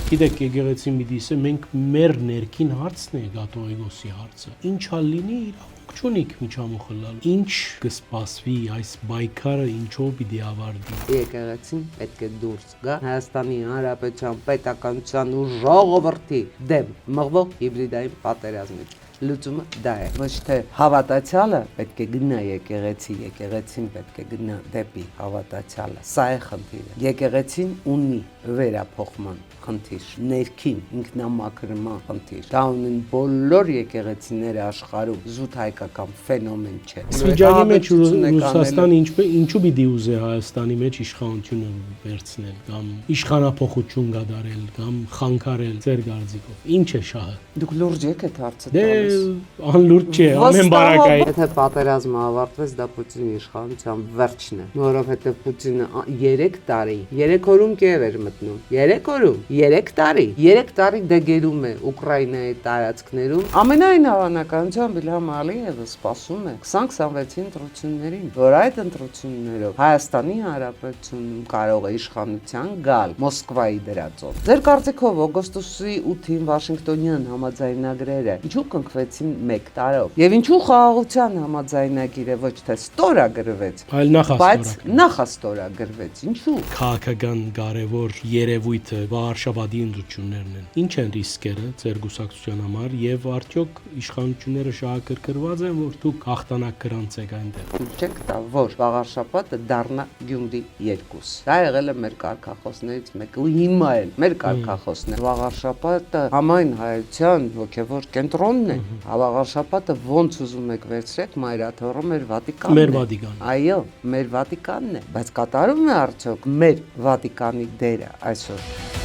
Գիտեք, եկեղեցի մի դիսը մենք մեր ներքին հարցն է Գաթողիկոսի հարցը։ Ինչա լինի իրավունք չունիք միջամուխը լալ։ Ինչ կսպասվի այս բայկարը ինչով պիտի ավարտի։ Եկեղեցին պետք է դուրս գա Հայաստանի Հանրապետության պետականության ու ժողովրդի դեմ մղվող հիբրիդային պատերազմից։ Լուծումը դա է, ոչ թե հավատացյալը պետք է գնա եկեղեցի, եկեղեցին պետք է գնա դեպի հավատացյալը։ Սա է խնդիրը։ Եկեղեցին ունի վերափոխման խնդիր, ներքին ինքնամաքրման խնդիր։ Դա ունեն բոլոր եկեղեցիները աշխարհում, զուտ հայկական ֆենոմեն չէ։ Վիճակի մեջ Ռուսաստանը ինչու պիտի ուզե Հայաստանի մեջ իշխանությունը վերցնել կամ իշխանափոխություն կատարել կամ խանգարել ձեր կարծիքով։ Ինչ է շահը։ Դուք լուրջ եք այդ հարցը Դե տալիս։ անլուրջ չէ, ամեն բարակայ։ Եթե պատերազմը ավարտվեց, դա Պուտինի իշխանության վերջն է, որովհետև Պուտինը 3 տարի, 3 օրում Կիև էր մտնում, 3 օրում, 3 տարի դեգերում է Ուկրաինայի տարածքներում։ Ամենայն հավանականությամբ Իլհամ Ալիևը սպասում է 2026-ի ընտրություններին, որ այդ ընտրություններով Հայաստանի Հանրապետությունում կարող է իշխանության գալ Մոսկվայի դրածով։ Ձեր կարծիքով օգոստոսի 8-ին Վաշինգտոնյան համաձայնագրերը ինչու կնքվեցին 1 տարով։ Եվ ինչու խաղաղության համաձայնագիրը ոչ թե ստորագրվեց, այլ նախաստորագրվեց։ Ինչու։ Քաղաքական կարևոր երևույթը Վարշավադի ընտրություններն են։ Ինչ են ռիսկերը ձեր գուսակցության համար եւ արդյոք իշխանությունները շահագրգռված են, որ դուք հաղթանակ գրանցեք այնտեղ։ Չեք տա, որ վաղարշապատը դառնա Գյումրի 2։ Դա եղել է մեր կարգախոսներից մեկը ու հիմա էլ մեր կարգախոսն է։ Վաղարշապատը համայն հայության հոգևոր կենտրոնն է։ Վաղարշապատը ոնց ուզում եք վերցրեք, մայրաթոռը մեր Վատիկանն է։ Մեր Վատիկանն։ Այո, մեր Վատիկանն է, բայց կատարում է արդյոք մեր Վատիկանի դերը այսօր։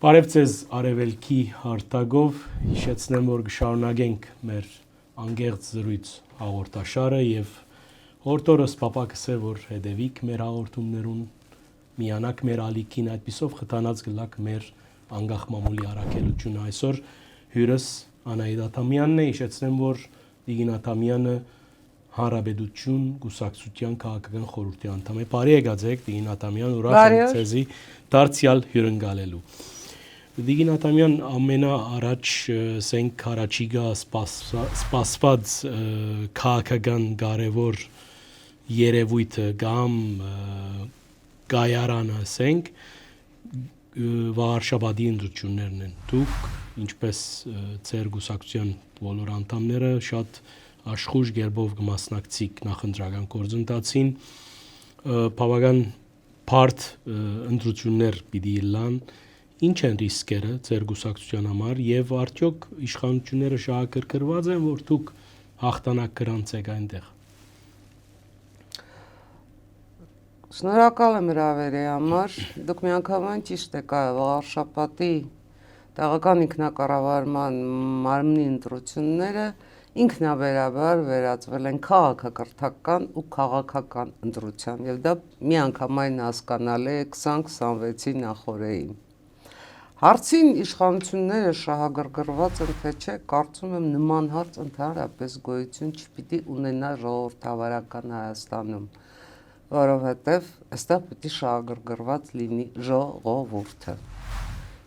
Բարև ձեզ Արևելքի հարթակով, հիշեցնեմ, որ կշարունակենք մեր անգեղծ զրույց հաղորդաշարը եւ հորդորս պապակս է, որ հետևիկ մեր հաղորդումներուն, միանաք մեր ալիքին, այդպիսով խթանած գլակ մեր անգախ մամուլի առաքելությունը։ Այսօր հյուրս Անահիտ Աթամյանն է, հիշեցնեմ, որ Տիգին Աթամյանը Հանրապետություն գուսակցության քաղաքական խորհրդի անդամ է։ Բարի եկացեք Տիգին Աթամյան, ուրախ եմ ձեզի դարձյալ հյուրընկալելու։ Տիգին Աթամյան, ամենաառաջ սենք հարաճիգա սպասված քաղաքական կարևոր երևույթը կամ գայարանը սենք Վարշավադի ընտրություններն են։ Դուք, ինչպես ձեր գուսակցության բոլոր անդամները, շատ աշխուժ գերբով կմասնակցիկ նախընտրական գործընթացին, բավական բարդ ընտրություններ պիտի լան։ Ինչ են ռիսկերը ձեր գուսակցության համար եւ արդյոք իշխանությունները շահագրգռված են, որ դուք հաղթանակ գրանցեք այնտեղ։ Շնորհակալ եմ հրավերի համար։ Դուք միանգամայն ճիշտ եք, Վարշապատի տեղական ինքնակառավարման մարմնի ընտրությունները ինքնաբերաբար վերածվել են քաղաքակրթական ու քաղաքական ընտրության եւ դա միանգամայն հասկանալի է 2026-ի նախօրեին։ Հարցին իշխանությունները շահագրգռված են թե չէ, կարծում եմ նման հարց ընդհանրապես գոյություն չպիտի ունենա ժողովրդավարական Հայաստանում, որովհետև այստեղ պիտի շահագրգռված լինի ժողովուրդը։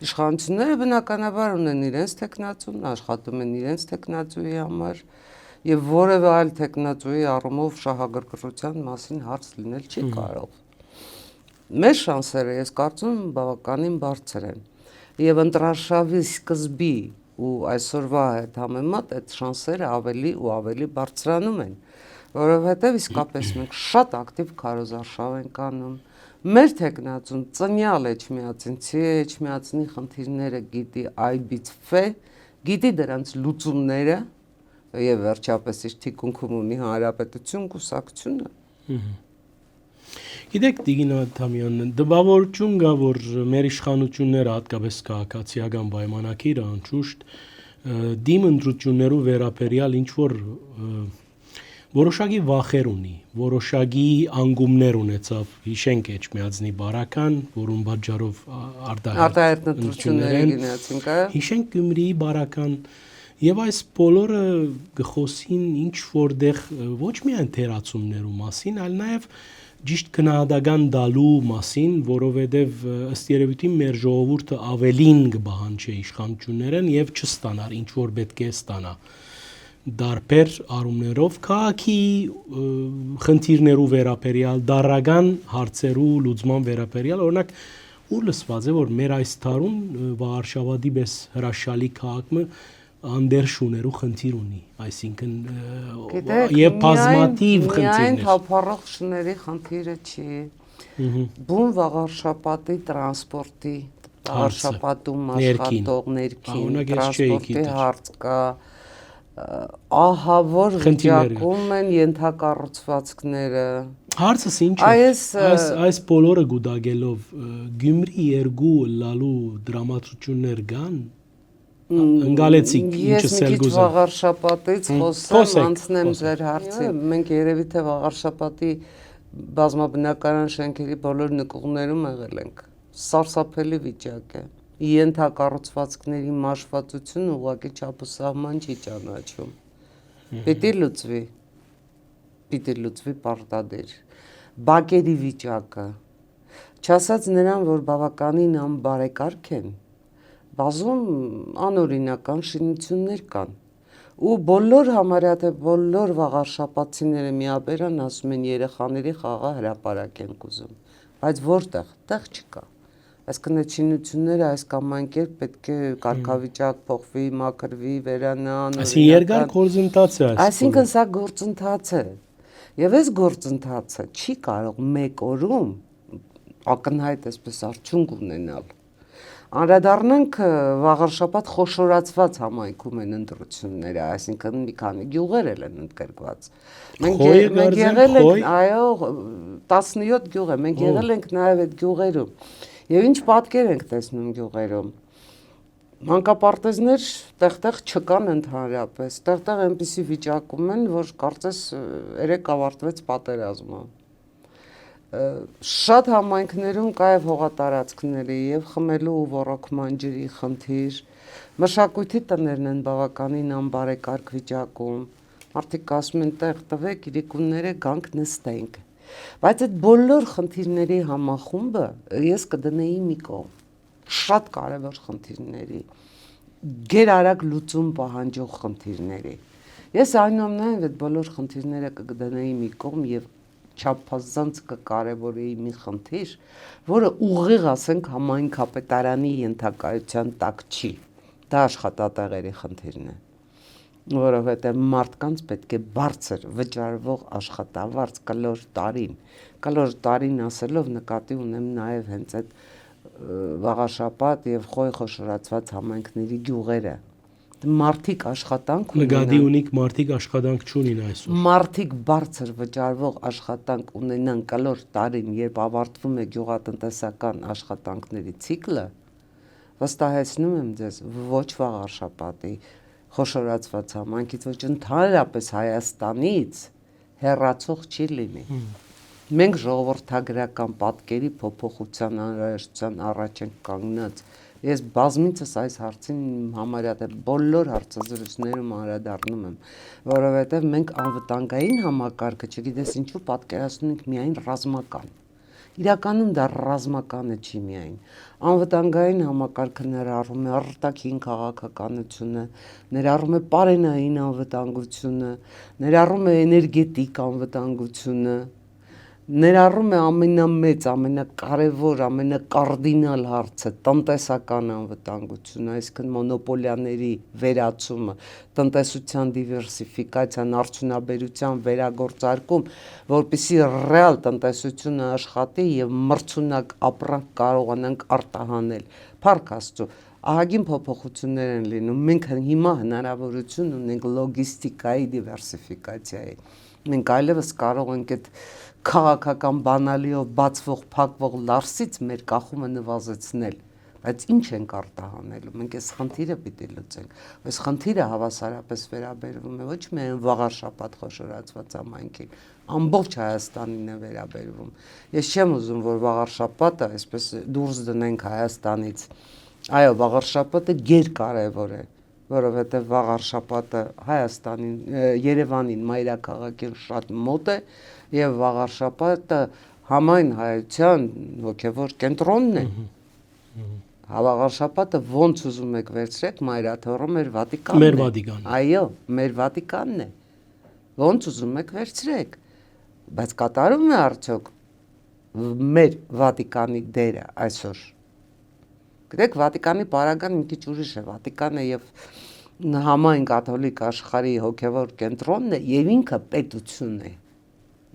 Իշխանությունները բնականաբար ունեն իրենց տեխնացուն, աշխատում են իրենց տեխնացուի համար եւ որևէ այլ տեխնացուի առումով շահագրգռության մասին հարց լինել չի կարող։ Մեր շանսերը, ես կարծում եմ, բավականին բարձր են։ Եվ ընտրարշավի սկզբի ու այսօրվա հետ համեմատ այդ շանսերը ավելի ու ավելի բարձրանում են, որովհետև իսկապես մենք շատ ակտիվ քարոզարշավ ենք անում։ Մեր տեխնացուն ծնյալ էջմիածինցի է, էջմիածնի խնդիրները գիտի այբից ֆե, գիտի դրանց լուծումները եւ վերջապես իր թիկունքում ունի Հանրապետություն կուսակցությունը։ Գիտեք Տիգին Աթամյան, դժվարություն կա, որ մեր իշխանությունները հատկապես քաղաքացիական պայմանագիրը անշուշտ դիմ ընտրություններու վերաբերյալ ինչ որ որոշակի վախեր ունի, որոշակի անգումներ ունեցավ, հիշենք Էջմիածնի բարական, որում պատճառով արտահայտ ընտրությունների գնացին կա։ Հիշենք Գյումրիի բարական եւ այս բոլորը գխոսին ինչ որտեղ ոչ միայն թերացումներու մասին, այլ նաեւ ճիշտ քննադատական դալու մասին, որովհետեւ ըստ երևույթին մեր ժողովուրդը ավելին կբահանջի իշխանություններն եւ չստանար ինչ որ պետք է ստանա դարբեր արումներով քաղաքի խնդիրներու վերաբերյալ դարական հարցերու լուծման վերաբերյալ օրինակ ու լսված է որ մեր այս տարուն Վաղարշավադի պես հրաշալի քաղաքը անդերշուներու խնդիր ունի այսինքն եւ բազմատիվ խնդիրներ միայն թափառող շների խնդիրը չի բուն Վաղարշապատի տրանսպորտի Վաղարշապատում աշխատող ներքին տրանսպորտի հարց կա ահավոր վիճակում են ենթակառուցվածքները հարցս ինչ է այս բոլորը գուտագելով Գյումրի երկու լալու դրամատրություններ կան ընկալեցիք ինչը սել գուզը։ Ես մի քիչ Վաղարշապատից խոսեմ, անցնեմ ձեր հարցի։ Մենք երևի թե Վաղարշապատի բազմաբնակարան շենքերի բոլոր նկուղներում եղել ենք։ Սարսափելի վիճակ է։ Ենթակառուցվածքների մաշվածությունը ուղղակի չափսահման չի ճանաչում։ Պիտի լուծվի պարտադիր։ Բակերի վիճակը։ Չասած նրան, որ բավականին անբարեկարգ են, բազում անօրինական շինություններ կան ու բոլոր համարյա թե բոլոր Վաղարշապատցիները միաբերան ասում են երեխաների խաղա հրապարակ են ուզում, բայց որտեղ, տեղ չկա։ Այսինքն այդ շինությունները այս կամ այն կերպ պետք է կարգավիճակ փոխվի, մաքրվի, վերանա, Այսինքն երկար գործընթաց է այս։ Այսինքն սա գործընթաց է։ Եվ այս գործընթացը չի կարող մեկ օրում ակնհայտ այսպես արդյունք ունենալ։ Անդրադառնանք Վաղարշապատ խոշորացված համայնքում են ընտրությունները, այսինքն մի քանի գյուղեր են ընդգրկված։ Մենք եղել ենք, այո, 17 գյուղ է, մենք եղել ենք նաև այդ գյուղերում։ Եվ ինչ պատկեր ենք տեսնում գյուղերում։ Մանկապարտեզներ տեղ-տեղ չկան ընդհանրապես, տեղ-տեղ այնպիսի վիճակում են, որ կարծես երեք ավարտվեց պատերազմը։ Շատ համայնքներում կա եւ հողատարածքների եւ խմելու ու ոռոգման ջրի խնդիր, մշակույթի տներն են բավականին անբարեկարգ վիճակում, մարդիկ ասում են տեղ տվեք, իրիկունները գանք նստենք, բայց այդ բոլոր խնդիրների համախումբը ես կդնեի մի կողմ, շատ կարևոր խնդիրների, գերարագ լուծում պահանջող խնդիրների, ես այնուամենայնիվ այդ բոլոր խնդիրները կդնեի մի կողմ եւ չափազանց կկարևորեի մի խնդիր, որը ուղիղ ասենք համայնքապետարանի ենթակայության տակ չի, դա աշխատատեղերի խնդիրն է, որովհետև մարդկանց պետք է բարձր վճարվող աշխատավարձ կլոր տարին ասելով նկատի ունեմ նաև հենց այդ Վաղարշապատ եւ Խոյ խոշորացված համայնքների գյուղերը մարդիկ աշխատանք ունենան նկատի ունիք մարդիկ աշխատանք չունին այսօր մարդիկ բարձր վճարվող աշխատանք ունենան կլոր տարին երբ ավարտվում է գյուղատնտեսական աշխատանքների ցիկլը վստահեցնում եմ ձեզ ոչ Վաղարշապատի խոշորացված համայնքից ոչ ընդհանրապես Հայաստանից հեռացող չի լինի մենք ժողովրդագրական պատկերի փոփոխության անհրաժեշտության առաջ ենք կանգնած ես բազմիցս այս հարցին համարյա թե բոլոր հարցազրույցներում անդրադառնում եմ որովհետև մենք անվտանգային համակարգը չգիտես ինչու պատկերացնում ենք միայն ռազմական իրականում դա ռազմականը չի միայն անվտանգային համակարգը ներառում է արտաքին քաղաքականությունը ներառում է պարենային անվտանգությունը ներառում է էներգետիկ անվտանգությունը ներառում է ամենամեծ, ամենակարևոր, ամենակարդինալ հարցը տնտեսական անվտանգությունը, այսինքն մոնոպոլիաների վերացումը, տնտեսության դիվերսիֆիկացիան, արդյունաբերության վերագործարկում, որպեսզի ռեալ տնտեսությունը աշխատի եւ մրցունակ ապրանք կարողանանք արտահանել։ Փառք Աստծո, ահագին փոփոխություններ են լինում։ Մենք հիմա հնարավորություն ունենք լոգիստիկայի դիվերսիֆիկացիայի։ Մենք այլևս կարող ենք այդ քաղաքական բանալիով բացվող, փակվող լարսից մեր կախումը նվազեցնել։ Բայց ինչ ենք արտահանելու, մենք այս խնդիրը պիտի լուծենք։ Այս խնդիրը հավասարապես վերաբերվում է ոչ միայն վաղար շաբաթ խոշորացված համայնքին, ամբողջ Հայաստանին է վերաբերվում։ Ես չեմ ուզում, որ վաղար շաբաթը այսպես դուրս դնենք Հայաստանից։ Այո, վաղար շաբաթը գերկարևոր է, որովհետև վաղար շաբաթը Հայաստանին, Երևանին, մայրաքաղաքին շատ մոտ է եւ վաղար շաբաթը համայն հայության հոգեվոր կենտրոնն է։ Վաղար շաբաթը ոնց ուզում եք վերցրեք, մայրաթոռը մեր Վատիկանն է։ Մեր Վատիկանն է։ Այո, մեր Վատիկանն է։ Ոնց ուզում եք վերցրեք։ Բայց կատարում է արդյոք մեր Վատիկանի դերը այսօր։ Գիտեք, Վատիկանի պարագան մի քիչ ուրիշ է, Վատիկանը եւ համայն կաթոլիկ աշխարհի հոգեվոր կենտրոնն է եւ ինքը պետություն է։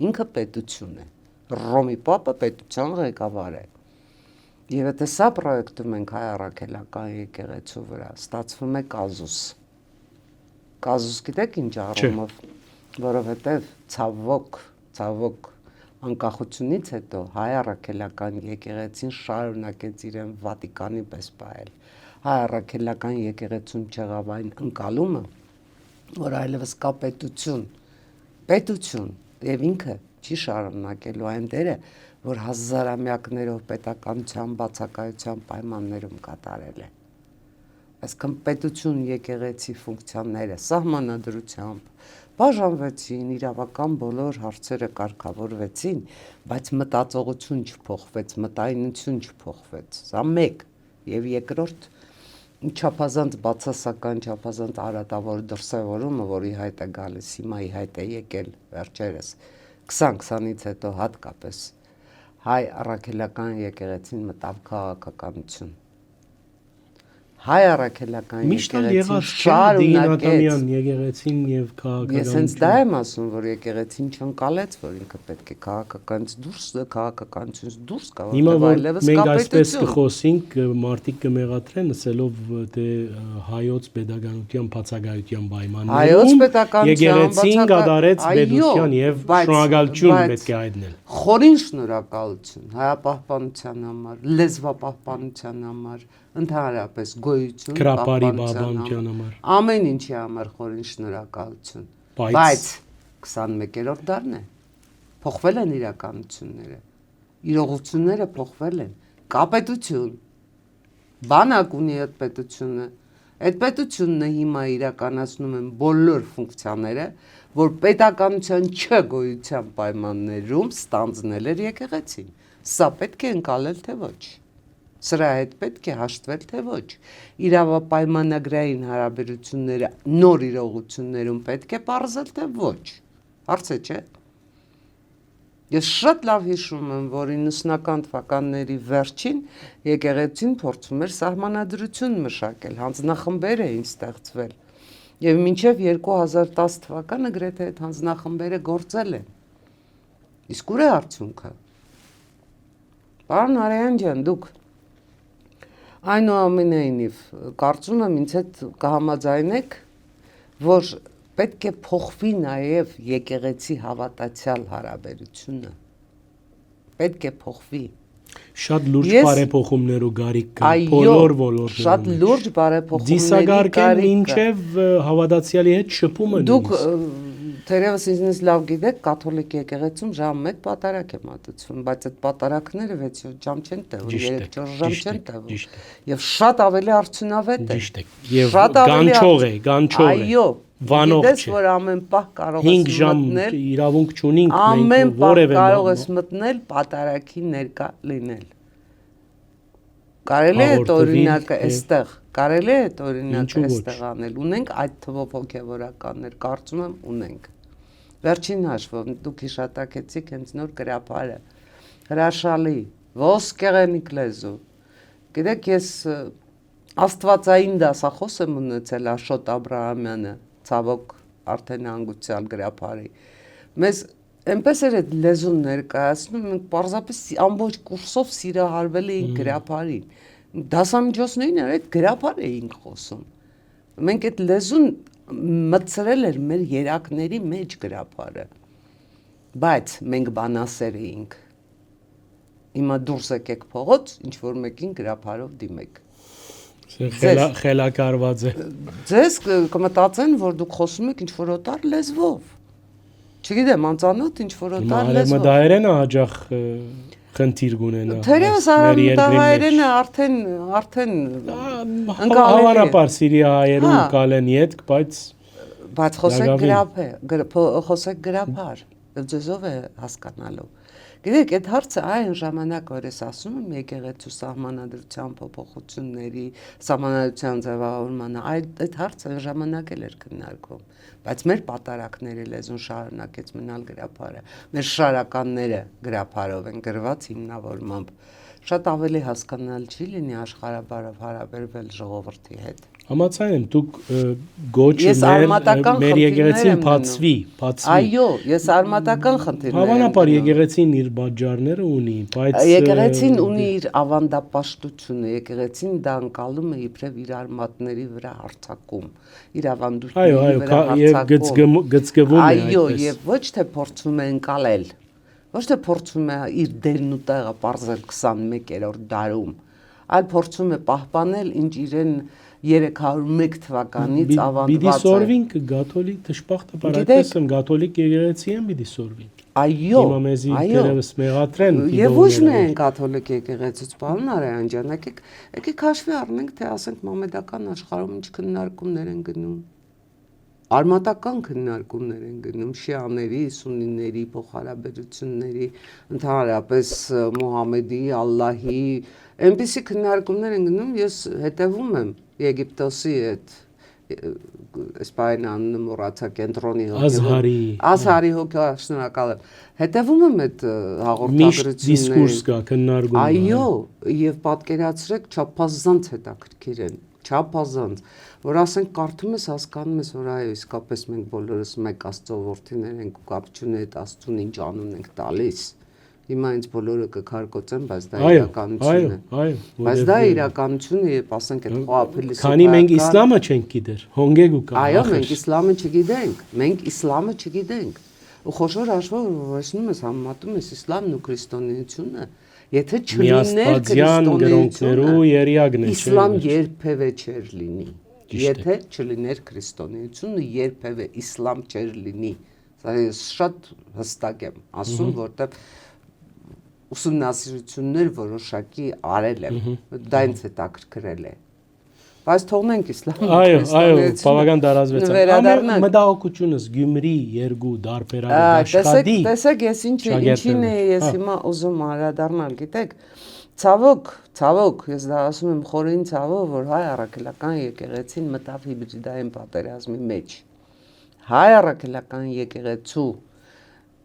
Ինքը պետություն է։ Ռոմի Պապը պետության ղեկավար է։ Եվ եթե սա պրոյեկտում ենք հայ առաքելական եկեղեցու վրա, ստացվում է կազուս։ Կազուս գիտեք ինչ առումով, որովհետև ցավոք անկախությունից հետո հայ առաքելական եկեղեցին շարունակեց իրեն Վատիկանի պես պահել։ Հայ առաքելական եկեղեցում չեղավ այն ընկալումը, որ այլևս կա պետություն, եւ ինքը չի շարունակելու այն դերը, որ հազարամյակներով պետականության բացակայության պայմաններում կատարել է։ Այսինքն պետություն եկեղեցի ֆունկցիաները սահմանադրությամբ բաժանվեցին, իրավական բոլոր հարցերը կարգավորվեցին, բայց մտածողություն չփոխվեց, մտայնություն չփոխվեց։ Սա մեկ, եւ երկրորդ չափազանց բացասական, չափազանց արատավոր դրսևորումը, որի հայտ է գալիս, հիմա ի հայտ է եկել վերջերս 20-ից հետո հատկապես հայ առաքելական եկեղեցին մտավ քաղաքականություն։ Հայ առաքելական եկեղեցին շարունակեց եկեղեցին եւ քաղաքականություն։ Ես հենց դա եմ ասում, որ եկեղեցին չընկալեց, որ ինքը պետք է քաղաքականությունից դուրս գա, որտեղ այլևս մենք կա այսպես պետություն։ կխոսենք, մարդիկ կմեղադրեն, ասելով թե հայոց pedagogical բացակայության պայմաններում եկեղեցին կդարեց պետության եւ շնորհակալություն պետք է հայտնել։ Խորին շնորհակալություն հայապահպանության համար, լեզվապահպանության համար, ընդհանրապես գոյություն պահպանության համար, ամեն ինչի համար խորին շնորհակալություն։ Բայց 21-րդ դարն է, փոխվել են իրականությունները, իրողությունները փոխվել են, կա պետություն, բանակ ունի այդ պետությունը, այդ պետությունն է հիմա իրականացնում են բոլոր ֆունկցիաները, որ պետականության չգոյության պայմաններում ստանձնել էր եկեղեցին։ Սա պետք է ընկալել թե ոչ։ Սրա հետ պետք է հաշտվել թե ոչ։ Իրավապայմանագրային հարաբերությունները նոր իրողություններում պետք է պարզել թե ոչ։ Հարցը չէ։ Ես շատ լավ հիշում եմ, որ 90-ական թվականների վերջին եկեղեցին փորձում էր սահմանադրություն մշակել, հանձնախմբեր էին ստեղծվել։ Եվ մինչև 2010 թվականը գրեթե այդ հանձնախմբերը գործել են։ Իսկ ուր է արդյունքը։ Պարոն Արայան ջան, դուք այնուամենայնիվ կարծում եմ ինձ հետ կհամաձայնեք, որ պետք է փոխվի նաև եկեղեցի հավատացյալ հարաբերությունը։ Պետք է փոխվի։ Շատ լուրջ բարեփոխումներ ու գարիք կա բոլոր ոլորտներում։ Շատ լուրջ բարեփոխումների դիսագարկեն մինչև հավատացյալի հետ շփումը։ Դուք թերևս ինձնից լավ գիտեք, կաթոլիկ եկեղեցում ժամ 1 պատարակ է մատուցվում, բայց այդ պատարակները 6-7 ժամ չեն տևում, 3-4 ժամ չեն տևում։ Եւ շատ ավելի արդյունավետ է։ Ճիշտ է։ Եվ գանչող է։ Այո, վանող գիտես, չէ։ որ ամեն պահ կարող ես 5 ժամ մտնել, իրավունք չունենք ամեն մենք պահ որևէ կարող ես մտնել պատարակի ներկա լինել։ Կարելի է օրինակը այստեղ, կարելի է օրինակը այստեղ անել։ Ունենք այդ թվով հոգեվորականներ, կարծում եմ ունենք։ Վերջին հաշվով դուք հիշատակեցիք հենց նոր գրապարը, հրաշալի, ոսկեղենիկ լեզու։ Գիտեք, ես աստվածային դասախոս եմ ունեցել Աշոտ Աբրահամյանը, ցավոք արդեն հանգուցյալ գրապարի։ Մեզ այնպես էր այդ լեզուն ներկայացնում, մենք պարզապես ամբողջ կուրսով սիրահարվել էինք գրապարին։ Դասամիջոցներին այդ գրապար էինք խոսում։ Մենք այդ լեզուն մտցրել էր մեր երակների մեջ գրապարը, բայց մենք բանասեր էինք, Հիմա դուրս եկեք փողոց, ինչ որ մեկին գրափարով դիմեք։ Խելակարված է։ Ձեզ կմտածեն, որ դուք խոսում եք ինչ որ օտար լեզվով։ Չգիտեմ, անծանոթ ինչ որ օտար լեզվով։ Արևմտահայերենը հաջող խնդիր կունենա։ Թերևս արևմտահայերենը արդեն հավանաբար սիրիահայերում կալեն յետք, բայց խոսեք գրափար, ձեզով է հասկանալու։ Գիտեք, այդ հարցը այն ժամանակ, որ ես ասում եմ եկեղեցու սահմանադրության փոփոխությունների, սահմանադրության ձևավորմանը, այդ հարցը այն ժամանակ էլ էր քննարկվում, բայց մեր պատարակների լեզուն շարունակեց մնալ գրափարը, մեր շարականները գրափարով են գրված հիմնավորմամբ, շատ ավելի հասկանալ չի լինի աշխարհաբարով հարաբերվել ժողովրդի հետ։ Համաձայն եմ, դուք գոչներ մեր եկեղեցին բացվի։ Այո, ես արմատական խնդիրներ եմ։ Հավանաբար եկեղեցին իր բաժարները ունի, բայց եկեղեցին ունի իր ավանդապաշտությունը, եկեղեցին դա անցալում է իբրև իր արմատների վրա հարձակում, իր ավանդույթների վրա հարձակում։ Գծգվում է այդպես։ Այո, եւ ոչ թե փորձում է ընկալել, ոչ թե փորձում է իր դերն ու տեղը պարզել 21-րդ դարում, այլ փորձում է պահպանել ինչ իրեն 301 թվականից ավանդված է։ Պիտի սորվինք գաթոլիկ դժբախտաբար այդպես եմ գաթոլիկ եկեղեցի եմ պիտի սորվինք։ Այո, հիմա մեզի դերևս մեղատրեն։ Եվ ոչ միայն կաթոլիկ եկեղեցուց, պարոն Արայան ջան, եկեք հաշվի առնենք, թե ասենք մամեդական աշխարհում ինչ քննարկումներ են գնում։ Արմատական քննարկումներ են գնում շիաների, սուննիների փոխհարաբերությունների, ընդհանրապես Մուհամեդի, Ալլահի, այնպիսի քննարկումներ են գնում, ես հետևում եմ Եգիպտոսի այդ Իսպանիան անունը մոռացա կենտրոնի Ազհարի հոգևոր շնորհակալ եմ։ Հետևում եմ այդ հաղորդագրությունները։ Միշտ դիսկուրս կա, քննարկում։ Այո, եւ պատկերացրեք չափազանց հետաքրքիր են, չափազանց, որ ասենք կարդում ես, հասկանում ես, որ այո, իսկապես մենք բոլորս մեկ Աստծո որդիներ ենք ու կապ չունի այդ Աստծուն ինչ անուն ենք տալիս։ Հիմա ինձ բոլորը կքարկոծեն, բայց դա իրականություն է։ Այո, բայց դա իրականություն է, երբ ասենք այդ խոհափիլիսը։ Քանի մենք իսլամը չենք գիտեր, հոնգեգու կա։ Այո, մենք իսլամը չգիտենք, մենք իսլամը չգիտենք։ Ու խոշոր հաշվով որոշնում ես համեմատում ես իսլամն ու քրիստոնեությունը, եթե չլիներ քրիստոնեությունը, իսլամ երբևէ չէր լինի։ Եթե չլիներ քրիստոնեությունը, երբևէ իսլամ չէր լինի։ Սա ես շատ հստակ եմ ասում, որտեղ ուսումնասիրություններ որոշակի արել եմ, դա ինձ հետաքրքրել է։ Բայց թողնենք իսլամը։ Այո, բավական տարածվեց։ Մտահոգությունս Գյումրի երկու դարբերաբար աշխատի։ Տեսեք, ես ինչին է ես հիմա ուզում անդրադառնալ, գիտեք, ցավոք, ես դա ասում եմ խորին ցավով, որ հայ առաքելական եկեղեցին մտավ հիբրիդային պատերազմի մեջ։ Հայ առաքելական եկեղեցու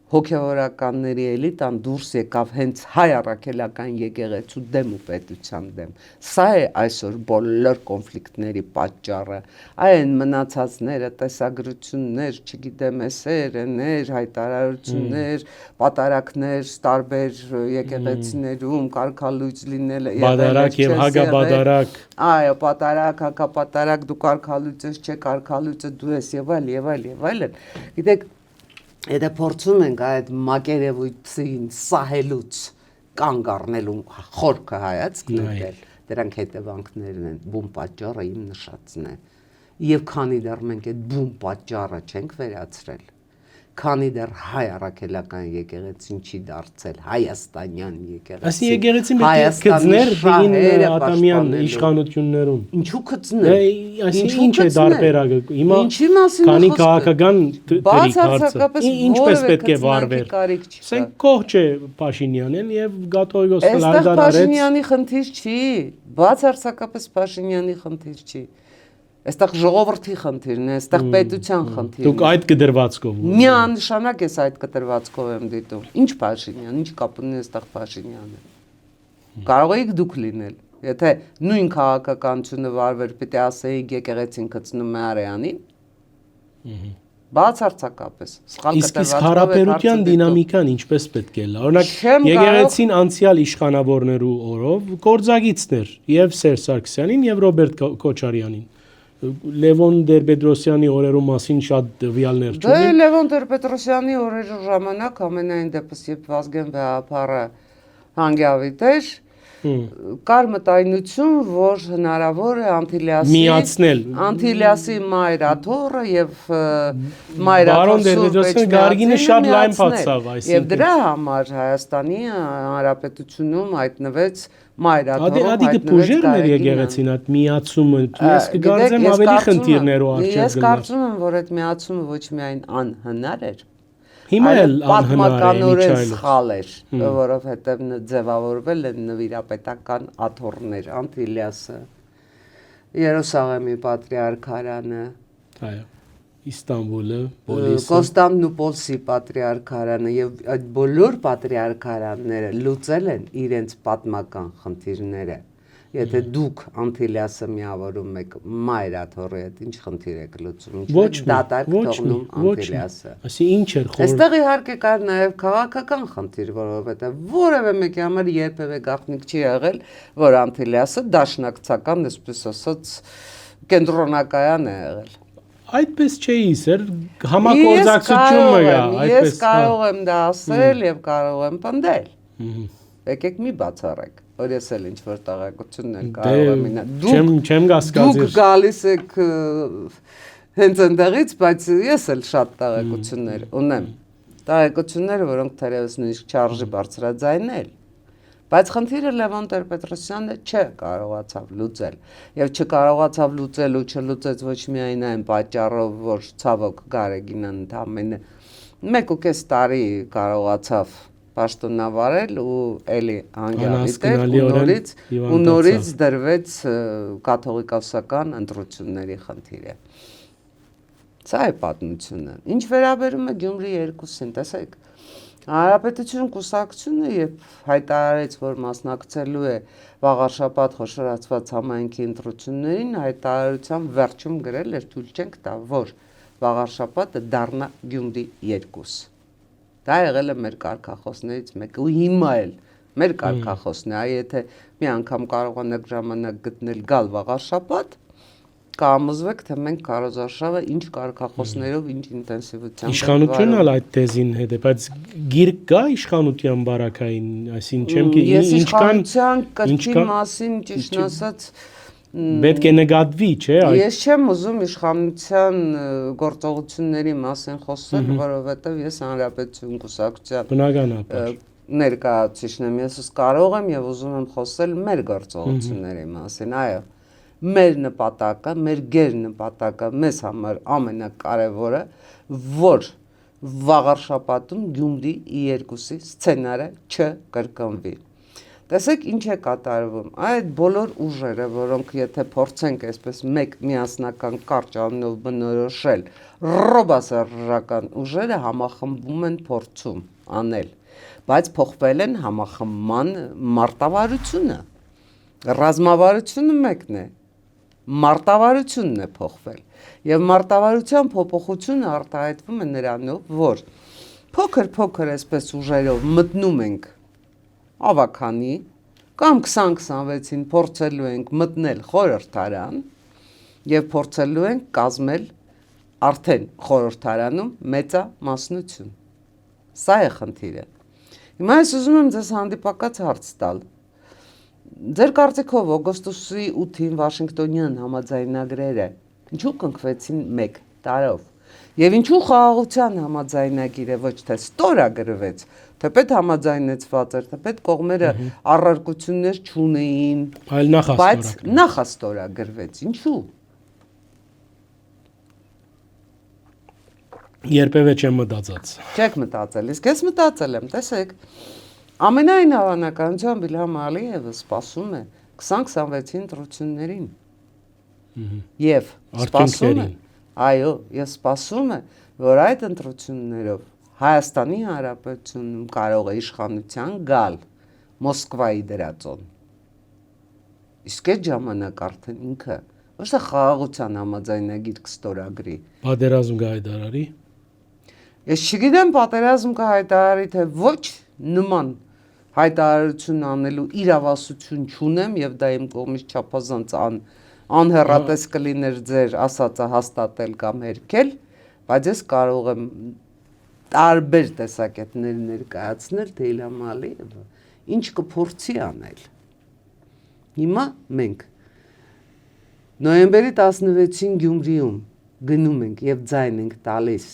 հոգևորականների էլիտան դուրս եկավ հենց հայ առաքելական եկեղեցու դեմ ու պետության դեմ։ Սա է այսօր բոլոր կոնֆլիկտների պատճառը։ Այն մնացածները, տեսագրություններ, չգիտեմ, էսերներ, հայտարարություններ, պատարակներ տարբեր եկեղեցիներում, կարգալույծ լինելը բադարակ եւ հագաբադարակ։ Այո, պատարակ, հակապատարակ, դու կարգալույծ ես, չէ կարգալույծը դու ես եւ այլն։ Գիտեք, եթե փորձում ենք այդ մակերևույթին սահելուց կանգ առնելու խորքը հայացք նետել, դրանք հետևանքներն են, բուն պատճառը իմ նշածն է։ Եվ քանի դեռ մենք այդ բուն պատճառը չենք վերացրել, քանի դեռ հայ առաքելական եկեղեցին չի դարձել հայաստանյան եկեղեցի։ Այսինքն եկեղեցին պետք է գծներ դին ատամյան իշխանություններում։ Ինչու գծներ։ Այսինքն ինչ է դարբերակը։ Հիմա քանի քաղաքական դրիկ հարցը։ Ինչպես պետք է վարվել։ Ասենք կողջ է Փաշինյանն եւ Գաթողիկոս Լարդան արեց։ Այստեղ Փաշինյանի խնդիր չի, բացարձակապես Փաշինյանի խնդիր չի։ Այստեղ ժողովրդի խնդիրն է, այստեղ պետության խնդիրն է։ Դուք այդ կդրվածքով։ Միանշանակ ես այդ կդրվածքով եմ դիտում։ Ինչ Փաշինյան, ինչ կապ ունի այստեղ Փաշինյանը։ Կարող եք դուք լինել, եթե նույն քաղաքականությունը վարվեր, պիտի ասեիք եկեղեցին գցնում է Արեանին։ Բացարձակապես։ Իսկ հարաբերության դինամիկան ինչպես պետք է լա։ Օրինակ եկեղեցին անցյալ իշխանավորներու օրով գործագիցներ եւ Սերժ Սարգսյանին եւ Ռոբերտ Քոչարյանին։ Լևոն Տեր-Պետրոսյանի օրերու մասին շատ տվյալներ չունի։ Դե Լևոն Տեր-Պետրոսյանի օրերու ժամանակ ամենայն դեպս երբ Վազգեն Վեհապարը հանգյավիտ էր, կար մտայնություն, որ հնարավոր է Անտիլիասի մայրաթոռը եւ մայրաթոռը Գարգինը շատ լայն փածավ, եւ դրա համար Հայաստանի Հանրապետությունում հայտնվեց մայրաթոռը, Ադի բուժեր մեր եկեղեցին այդ միացումը, ես կգործեմ ավելի խնդիրներով արժեք գնալ։ Ես կարծում եմ, որ այդ միացումը ոչ միայն անհնար էր, Հիմա էլ պատմականորեն սխալ էր, որովհետև ձևավորվել են նվիրապետական աթոռներ, Անտիլիասը, Երուսաղեմի պատրիարքարանը, Իստանբուլը, Կոստանդնուպոլսի պատրիարքարանը եւ այդ բոլոր պատրիարքարանները լուծել են իրենց պատմական խնդիրները։ Եթե դուք Անտիլիասը միավորում եք մայրաթոռի հետ, ինչ խնդիր եք լուծում, ինչ դատարկ թողնում Անտիլիասը։ Այսինքն ինչ էր խոր։ Այստեղ իհարկե կար նաև քաղաքական խնդիր, որովհետև որևէ մեկի համար երբևէ գաղտնիք չի եղել, որ Անտիլիասը դաշնակցական, այսպես ասած, կենտրոնակայան է եղել։ Այդպես չէի, սեր, համագործակցությունը կա, այդպես։ Ես կարող եմ դա ասել եւ կարող եմ պնդել։ Եկեք մի բացառեք, որ ես էլ ինչ-որ տեղեկություններ կարող եմ ինա։ Չեմ կասկածի։ Դուք գալիս եք հենց այնտեղից, բայց ես էլ շատ տեղեկություններ ունեմ։ Տեղեկությունները, որոնք թերևս նույնիսկ չարժի բարձրաձայնել։ Բայց խնդիրը Լևոն Տեր-Պետրոսյանը չկարողացավ լուծել։ Եվ չկարողացավ լուծել ու չլուծեց ոչ միայն այն պատճառով, որ ցավոք Գարեգինն ընդամենը 1.5 տարի կարողացավ պաշտոնավարել ու էլի հանգյավիտ էր ու նորից դրվեց կաթողիկոսական ընտրությունների խնդիրը։ Սա է պատմությունը։ Ինչ վերաբերում է Գյումրի 2-ին, տեսեք, Հանրապետություն կուսակցությունը երբ հայտարարեց, որ մասնակցելու է վաղ շաբաթ խոշորացված համայնքի ընտրություններին, հայտարարության վերջում գրել էր թույլ չենք տա, որ վաղ շաբաթը դառնա Գյումրի 2։ Դա եղել է մեր կարգախոսներից մեկը ու հիմա էլ մեր կարգախոսն է, եթե մի անգամ կարողանաք ժամանակ գտնել գալ վաղ շաբաթ, կհամոզվեք, թե մենք քարոզարշավը ինչ կարգախոսներով, ինչ ինտենսիվությամբ Իշխանությունն էլ այդ թեզին հետ է, բայց գիրք կա իշխանության բարակային, այսինքն չեմ ես իշխանության կրկին մասին ճիշտ ասած պետք է նկատվի, չէ՞, Ես չեմ ուզում իշխանության գործողությունների մասին խոսել, որովհետև ես Հանրապետություն կուսակցության բնականաբար ներկայացուցիչն եմ, ես կարող եմ եւ ուզում եմ խոսել մեր գործողությունների մասին, այո։ Մեր նպատակը, մեր գերնպատակը մեզ համար ամենակարևորը, որ վաղարշապատում Գյումրի 2-ի սցենարը չկրկնվի։ Տեսեք ինչ է կատարվում, այդ բոլոր ուժերը, որոնք եթե փորձենք այսպես մեկ միասնական կարճ անունով բնորոշել, ռոբասերժական ուժերը համախմբում են փորձում անել, բայց փոխվել են համախմբման մարտավարությունը, ռազմավարությունը մեկն է, մարտավարությունն է փոխվել, եւ մարտավարության փոփոխությունը արտահայտվում է նրանով, որ փոքր այսպես ուժերով մտնում ենք ավականի կամ 20-26-ին փորձելու ենք մտնել խորհրդարան եւ փորձելու ենք կազմել արդեն խորհրդարանում մեծամասնություն։ Սա է խնդիրը։ Հիմա ես ուզում եմ ձեզ հանդիպակաց հարց տալ։ Ձեր կարծիքով օգոստոսի 8-ին Վաշինգտոնյան համաձայնագրերը ինչու կնքվեցին 1 տարով։ Եվ ինչու խաղաղության համաձայնագիրը ոչ թե ստորագրվեց, թեպետ համաձայնեցված էր, թեպետ կողմերը առարկություններ չունեին, բայց նախաստորագրվեց, ինչու։ Երբևէ չեմ մտածած։ Չեք մտածել, իսկ ես մտածել եմ, տեսեք, ամենայն հավանականությամբ Իլհամ Ալիևը սպասում է 2026-ի ընտրություններին։ Եվ սպասում է, այո, ես սպասում է, որ այդ ընտրություններով Հայաստանի Հանրապետությունում կարող է իշխանության գալ Մոսկվայի դրածոն։ Իսկ այդ ժամանակ արդեն ինքը ոչ թե խաղաղության համաձայնագիր կստորագրի։ Պատերազմ կհայտարարի։ Ես չգիտեմ պատերազմ կհայտարարի, թե ոչ նման հայտարարություն անելու իրավասություն չունեմ եւ դա իմ կողմից չափազանց անհեռատես կլիներ ձեր ասածը հաստատել կամ հերքել, բայց ես կարող եմ տարբեր տեսակետներ ներկայացնել, թե Իլհամ Ալիևը ինչ կփորձի անել։ Հիմա մենք նոյեմբերի 16-ին Գյումրիում գնում ենք եւ ձայն ենք տալիս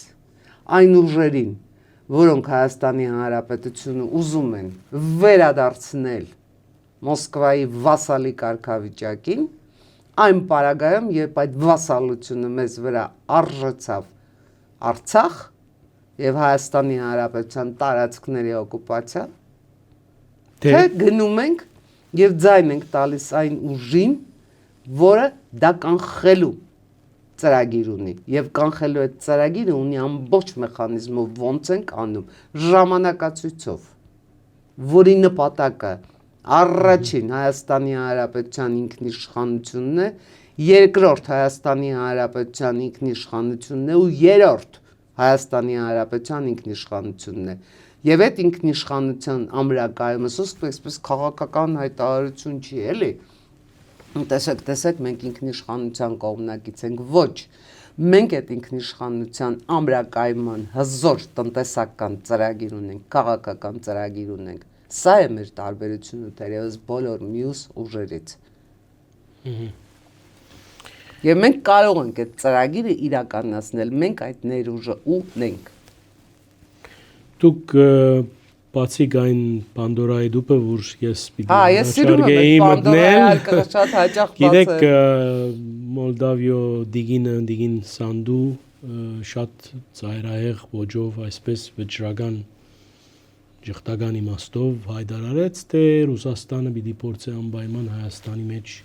այն ուժերին, որոնք Հայաստանի Հանրապետությունը ուզում են վերադարձնել Մոսկվայի վասալի կարգավիճակին, այն պարագայում, երբ այդ վասալությունը մեզ վրա արժեցավ Արցախ եւ Հայաստանի Հանրապետության տարածքների օկուպացիա, թե գնում ենք եւ ձայն ենք տալիս այն ուժին, որը դա կանխելու ծրագիր ունի եւ կանխելու այդ ծրագիրը ունի ամբողջ մեխանիզմով ոնց ենք անում ժամանակացույցով, որի նպատակը առաջին Հայաստանի Հանրապետության ինքնիշխանությունն է, երկրորդ Հայաստանի Հանրապետության ինքնիշխանությունն է ու երրորդ Հայաստանի Հանրապետության ինքնիշխանությունն է։ Եվ այդ ինքնիշխանության ամրակայումը այսպես քաղաքական հայտարարություն չի, էլի։ Տեսեք, մենք ինքնիշխանության կողմնակից ենք, ոչ, մենք այդ ինքնիշխանության ամրակայման հզոր տնտեսական ծրագիր ունենք, քաղաքական ծրագիր ունենք, սա է մեր տարբերությունը թերևս բոլոր մյուս ուժերից։ Եվ մենք կարող ենք այդ ծրագիրը իրականացնել, մենք այդ ներուժը ունենք։ Դուք բացիկ այն Պանդորայի դուպը, որ ես պիտի ես սիրում եմ այդ Պանդորայի արկղը շատ հաճախ բացել։ Գիտեք, Մոլդավիո Դիգին Սանդու շատ ծայրահեղ ոճով, այսպես վճռական ճշտական իմաստով հայտարարեց, թե Ռուսաստանը պիտի փորձի անպայման Հայաստանի մեջ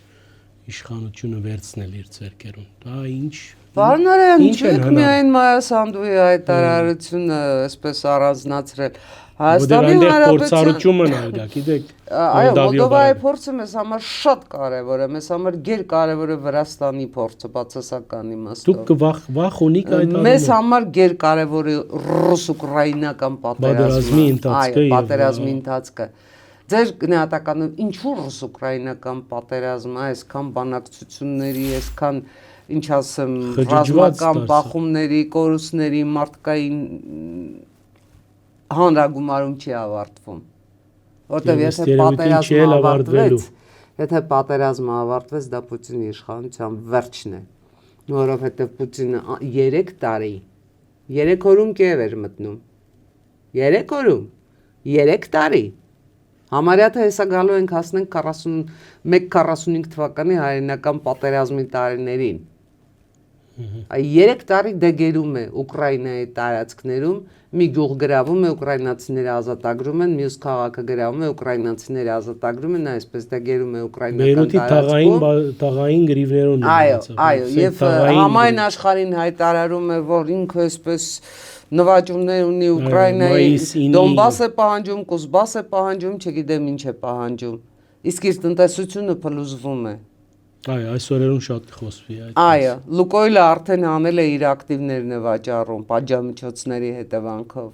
իշխանությունը վերցնել իր ձեռքերում։ Դա ինչ Պարոն չեք միայն Մայա Սանդուի հայտարարությունը այսպես առանձնացրել։ Հայաստանի փորձառությունը ալգա, գիտեք։ Այո, Մոլդովայի փորձը մեզ համար շատ կարևոր է, մեզ համար գերկարևոր է Վրաստանի փորձը բացասական իմաստով։ Դուք վախ ունիք այդ առումով։ Մեզ համար գերկարևոր է ռուս-ուկրաինական պատերազմը, այո, պատերազմի ընթացքը։ Ձեր գնահատականով ինչու ռուս-ուկրաինական պատերազմը, այսքան բանակցությունների, այսքան ինչ ասեմ, ռազմական բախումների, կորուստների, մարդկային հանրագումարում չի ավարտվում։ Որտեւ եթե պատերազմը ավարտվեց, դա Պուտինի իշխանության վերջն է։ Որովհետեւ Պուտինը 3 տարի 3 օրում Կիև էր մտնում։ 3 օրում 3 տարի Համարյա թե հեսա գալու ենք հասնենք 41-45 թվականի հայերենական պատերազմի տարիներին։ Այ 3 տարի դեգերում է Ուկրաինայի տարածքներում, մի գյուղ գրավում է, ուկրաինացիները ազատագրում են, մյուս քաղաքը գրավում է, ուկրաինացիները ազատագրում են, այսպես դեգերում է ուկրաինական տարածքում։ Տաղային գրիվներուն։ Այո, եւ համայն աշխարհին հայտարարում է, որ ինքը այսպես նվաճումներ ունի Ուկրաինայի, Դոնբաս է պահանջում, Կուսբաս է պահանջում, չգիտեմ ինչ է պահանջում։ Իսկ իր տնտեսությունը փլուզվում է։ Այո, այսօրերուն շատ խոսվի այդ։ Այո, Լուկոյլը արդեն անել է իր ակտիվներն է վաճառում պատժամիջոցների հետևանքով։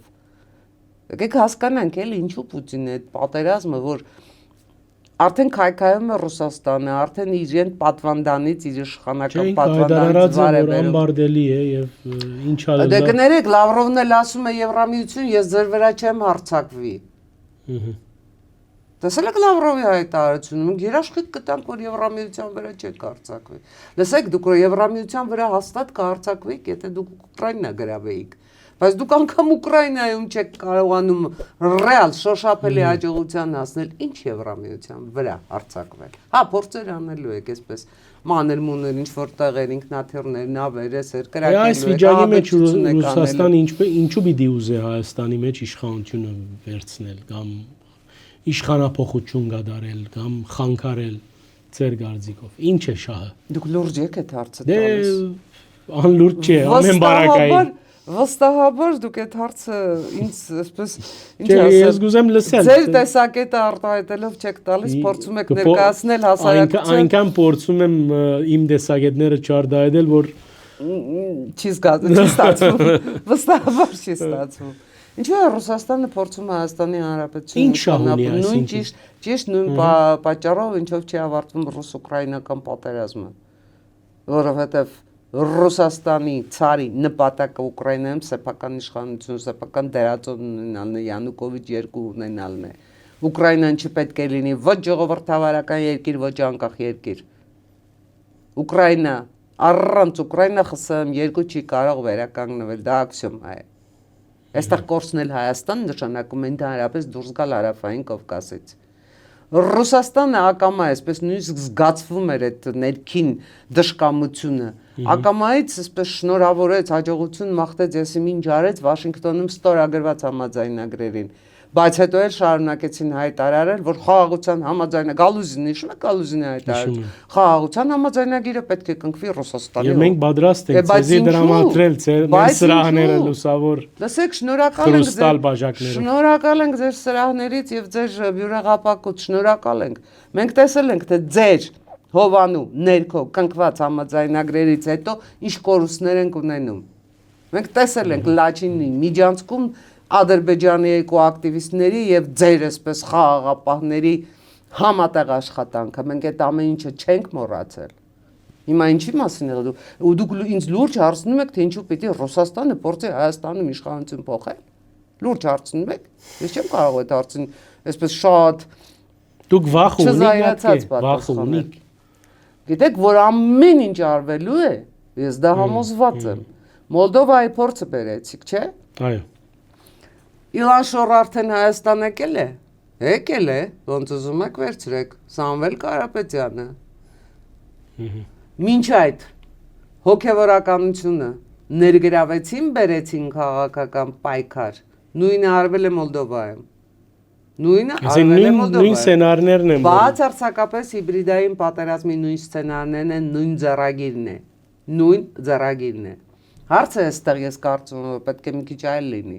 Եկեք հասկանանք, էլի ինչու Պուտինը այդ պատերազմը, որ արդեն քայքայում է Ռուսաստանը, արդեն իրեն պատվանդանից իր իշխանական պատվանդանից վարել ամբարդելի է եւ ինչ ալը։ Դե կներեք, Լավրովն էլ ասում է Եվրամիություն, ես ձեր վրա չեմ հարձակվի։ Տեսել եք Լավրովի հայտարարությունը, մենք երաշխիք կտանք, որ Եվրամիության վրա չեք հարձակվի։ Լսեք, դուք Եվրամիության վրա հաստատ կհարձակվեիք, եթե դուք Ուկրաինա գրավեիք։ Բայց դուք անգամ Ուկրաինայում չեք կարողանում ռեալ շոշափելի հաջողության հասնել, ինչ Եվրամիության վրա հարձակվել։ Հա, փորձեր անելու եք, այսպես մանր-մուներ, ինչ որ տեղեր, ինքնաթիռներ, նավեր, էսեր կրակելու եք։ Այս վիճակի մեջ Ռուսաստանը ինչու պիտի ուզե Հայաստանի մեջ իշխանությունը վերցնել կամ իշխանափոխություն կատարել կամ խանգարել ձեր գարձիկով։ Ինչ է շահը։ Դուք լուրջ եք այդ հարցը տալիս։ Դե անլուրջ չէ, ամեն բարակային։ Վստահաբար դուք այդ հարցը ինձ այսպես ինչ ասեմ։ Ես գուզեմ լսել։ Ձեր տեսակետը արտահայտելով չեք տալիս, փորձում եք ներկայացնել հասարակության։ Այնքան փորձում եմ իմ տեսակետները չարտահայտել, որ չի ստացվում։ Վստահաբար չի ստացվում։ Ինչու է Ռուսաստանը փորձում է Հայաստանի Հանրապետությունը նույն ճիշտ նույն պատճառով, ինչով չի ավարտվում ռուս-ուկրաինական պատերազմը, որովհետև Ռուսաստանի ցարի նպատակը Ուկրաինայում սեփական իշխանություն, սեփական դերածոն ունենալն է, Յանուկովիչ 2 ունենալն է։ Ուկրաինան չպետք է լինի ոչ ժողովրդավարական երկիր, ոչ անկախ երկիր։ Ուկրաինա առանց Ուկրաինա ԽՍՀՄ 2 չի կարող վերականգնվել, դա աքսիոմա է։ Այստեղ կորցնել Հայաստան նշանակում է ընդհանրապես դուրս գալ Հարավային Կովկասից։ Ռուսաստանը ակամա է, այսպես նույնիսկ զգացվում էր այդ ներքին դժկամությունը։ Ակամայից այսպես շնորհավորեց, հաջողություն մաղթեց, եսի ինչ արեց Վաշինգտոնում ստորագրված համաձայնագրերին։ Բայց հետո էլ շարունակեցին հայտարարել, որ խաղաղության համաձայնագիրը Գալուզինը, հիշում եք Գալուզինի հայտարարել, խաղաղության համաձայնագիրը պետք է կնքվի Ռուսաստանի։ Եվ մենք պատրաստ ենք ցեզի դրամատրել մեր սրահները լուսավոր։ Լսեք, շնորհակալ ենք ձեր սրահներից եւ ձեր բյուրեղապակուց, շնորհակալ ենք։ Մենք տեսել ենք, թե ձեր հովանու ներքո կնքված համաձայնագրերից հետո ինչ կորուստներ են ունենում։ Մենք տեսել ենք Լաչինի միջանցքում Ադրբեջանի երկու ակտիվիստների եւ ձեր այսպես խաղաղապահների համատեղ աշխատանքը, մենք այդ ամեն ինչը չենք մոռացել։ Հիմա ինչի մասին է ու դուք ինձ լուրջ հարցնում եք, թե ինչու պիտի Ռուսաստանը փորձի Հայաստանում իշխանություն փոխել։ Լուրջ հարցնում եք։ Ես չեմ կարող այդ հարցին այսպես շատ դուք վախ ունիք։ Գիտեք, որ ամեն ինչ արվելու է, ես դա համոզված եմ։ Մոլդովայի փորձը բերեցիք, չէ՞։ Այո։ Իլան Շոր արդեն Հայաստան եկել է։ Եկել է, ոնց ուզում եք վերցրեք, Սամվել Կարապետյանը։ Մինչ այդ հոգևորականությունը ներգրավեցին, բերեցին քաղաքական պայքար, նույնը արվել է Մոլդովայում։ Նույն սցենարներն են։ Բացարձակապես հիբրիդային պատերազմի նույն սցենարներն են, նույն ձեռագիրն է։ Հարցը այստեղ ես կարծում եմ, պետք է մի քիչ այլ լինի։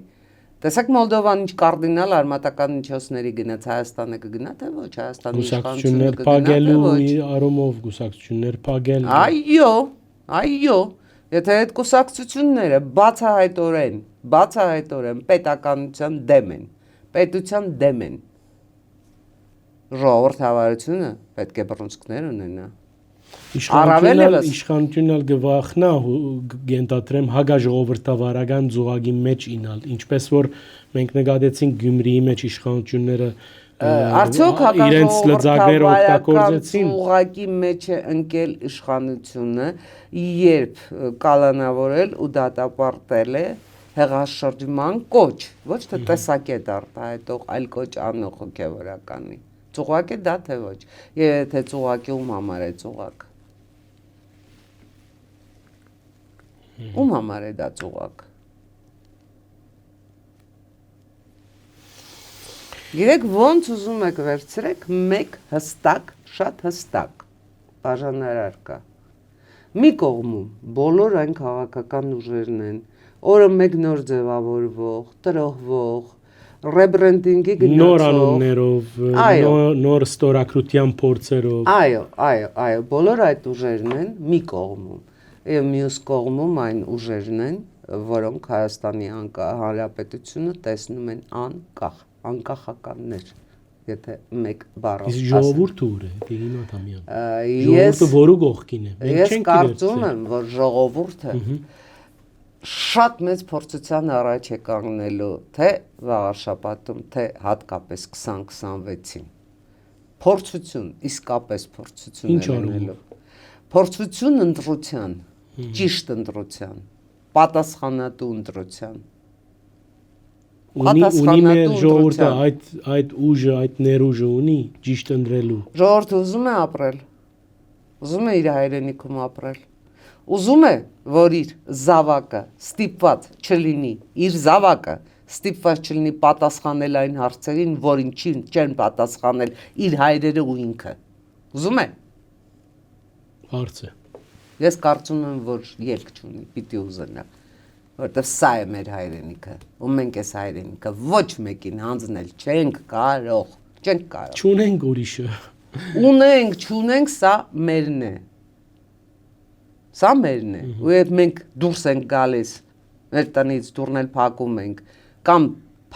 Տեսեք Մոլդովան ինչ կարդինալ արմատական միջոցների գնաց, Հայաստանը կգնա թե ոչ, Հայաստանի իշխանությունը գուսակցություններ փակել։ Այո, եթե այդ կուսակցությունները բացահայտորեն պետականության դեմ են, ժողովրդավարությունը պետք է բռունցքներ ունենա։ Իշխանությունն գվախնա գենտատրեմ հագաժողովրդավարական զուգակի մեջ ինալ, ինչպես որ մենք նկատեցինք Գյումրիի մեջ իշխանությունները արդյոք հագաժողովրդավարական զուգակի մեջ է ընկել իշխանությունը, երբ կալանավորել ու դատապարտել է հեղաշրջման կոչ, ոչ թե տեսակետ արտահայտող, այլ կոչ անող հոգևորականի։ Ծուղակ է դա թե ոչ, եւ եթե ծուղակի ում համար է ծուղակ։ Ում համար է դա ծուղակ։ Գիտեք, ոնց ուզում եք վերցրեք, մեկ հստակ, շատ հստակ բաժանարար կա։ Մի կողմում բոլոր այն քաղաքական ուժերն են, օրը մեկ նոր ձևավորվող, տրոհվող, ռեբրենդինգի գնացող, նոր անուններով, նոր ստորագրության փորձերով։ Այո, բոլոր այդ ուժերն են մի կողմում, եւ մյուս կողմում այն ուժերն են, որոնք Հայաստանի Հանրապետությունը տեսնում են անկախականներ, եթե մեկ բառով ասեմ։ Ժողովուրդը ուր է, Տիգին Աթամյան։ Ժողովուրդը որու կողքին է։ Ես կարծում եմ, որ ժողովուրդը շատ մեծ փորձության առաջ է կանգնելու, թե վաղարշաբաթում, թե հատկապես 20-26-ին։ Փորձություն, իսկապես փորձություն է լինելու։ Փորձություն ընտրության, ճիշտ ընտրության, պատասխանատու ընտրության։ Ունի մեր ժողովուրդը այդ ուժը, այդ ներուժը ունի ճիշտ ընտրելու։ Ժողովուրդը ուզում է ապրել, ուզում է իր հայրենիքում ապրել։ Ուզում է, որ իր զավակը ստիպված չլինի, իր զավակը ստիպված չլինի պատասխանել այն հարցերին, որին չեն պատասխանել իր հայրերը ու ինքը։ Ուզում է։ Հարց է։ Ես կարծում եմ, որ ելք չունի, պիտի ուզենա, որտեղ սա է մեր հայրենիքը, ու մենք այս հայրենիքը ոչ մեկին հանձնել չենք կարող։ Չունենք ուրիշը։ Ունենք, չունենք, սա մերն է։ Սա մերն է, ու երբ մենք դուրս ենք գալիս, մեր տնից դուրն էլ փակում ենք, կամ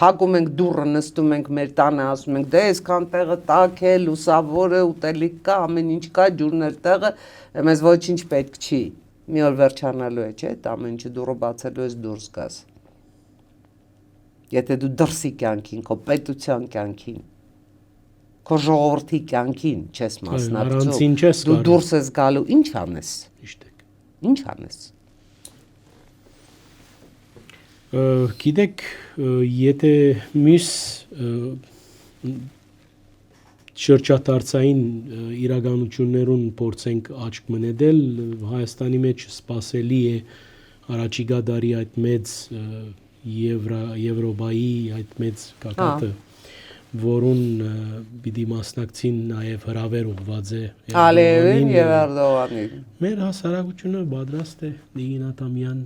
փակում ենք դուռը, նստում ենք մեր տանը, ասում ենք, դե այսքան տեղը տաք է, լուսավոր է, ուտելիք կա, ամեն ինչ կա, ջուրն էլ տեղը, մեզ ոչինչ պետք չի։ Մի օր վերջանալու է, չէ՞, ամեն ինչը դուռը բացելու ես դուրս գաս։ Եթե դու դրսի կյանքին, քո պետության կյանքին քո ժողովրդի կյանքին չես Առանցին չես դու կարող։ դուրս ես գալու, ինչ անես։ Ճիշտ է։ Ինչ անես։ Գիտեք, եթե մյուս շրջադարձային իրականություններուն փորձենք աչք մնետել, Հայաստանի մեջ սպասելի է առաջիկա դարի այդ մեծ Եվրոպայի այդ մեծ կակատը, որուն պիտի մասնակցին նաև հրավեր ուղված է Ալիևին եւ Էրդողանին։ Մեր հասարակությունը պատրաստ է Նիգին Աթամյան